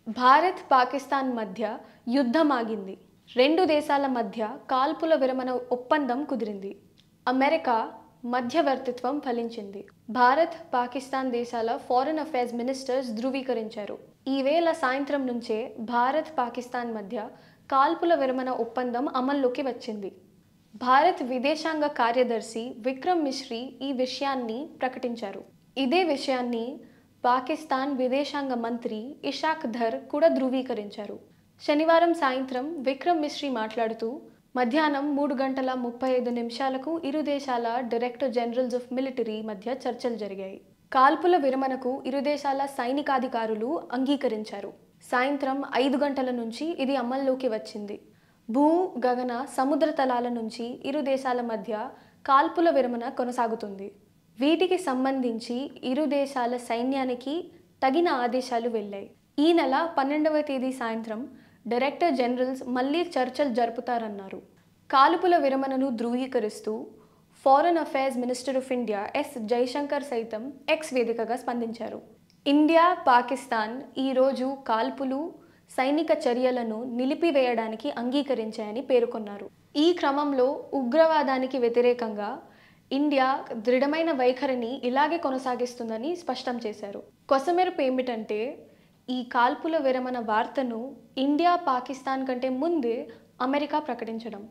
భారత్ పాకిస్తాన్ మధ్య యుద్ధం ఆగింది. రెండు దేశాల మధ్య కాల్పుల విరమణ ఒప్పందం కుదిరింది. అమెరికా మధ్యవర్తిత్వం ఫలించింది. భారత్ పాకిస్తాన్ దేశాల ఫారెన్ అఫైర్స్ మినిస్టర్స్ ధృవీకరించారు. ఈ వేళ సాయంత్రం నుంచే భారత్ పాకిస్తాన్ మధ్య కాల్పుల విరమణ ఒప్పందం అమల్లోకి వచ్చింది. భారత్ విదేశాంగ కార్యదర్శి విక్రమ్ మిశ్రీ ఈ విషయాన్ని ప్రకటించారు. ఇదే విషయాన్ని పాకిస్తాన్ విదేశాంగ మంత్రి ఇషాక్ ధర్ కూడా ధృవీకరించారు. శనివారం సాయంత్రం విక్రమ్ మిశ్రీ మాట్లాడుతూ, మధ్యాహ్నం 3:35 ఇరు దేశాల డైరెక్టర్ జనరల్స్ ఆఫ్ మిలిటరీ మధ్య చర్చలు జరిగాయి. కాల్పుల విరమణకు ఇరు దేశాల సైనికాధికారులు అంగీకరించారు. సాయంత్రం 5 గంటల నుంచి ఇది అమల్లోకి వచ్చింది. భూ, గగన, సముద్ర తలాల నుంచి ఇరు దేశాల మధ్య కాల్పుల విరమణ కొనసాగుతుంది. వీటికి సంబంధించి ఇరు దేశాల సైన్యానికి తగిన ఆదేశాలు వెళ్ళాయి. ఈ నెల 12వ తేదీ సాయంత్రం డైరెక్టర్ జనరల్స్ మళ్లీ చర్చలు జరుపుతారన్నారు. కాల్పుల విరమణను ధృవీకరిస్తూ foreign affairs minister of India S Jaishankar సైతం ఎక్స్ వేదికగా స్పందించారు. ఇండియా, పాకిస్తాన్ ఈరోజు కాల్పులు, సైనిక చర్యలను నిలిపివేయడానికి అంగీకరించాయని పేర్కొన్నారు. ఈ క్రమంలో ఉగ్రవాదానికి వ్యతిరేకంగా ఇండియా దృఢమైన వైఖరిని ఇలాగే కొనసాగిస్తుందని స్పష్టం చేశారు. కొసమెరుపు ఏమిటంటే, ఈ కాల్పుల విరమణ వార్తను ఇండియా, పాకిస్తాన్ కంటే ముందే అమెరికా ప్రకటించడం.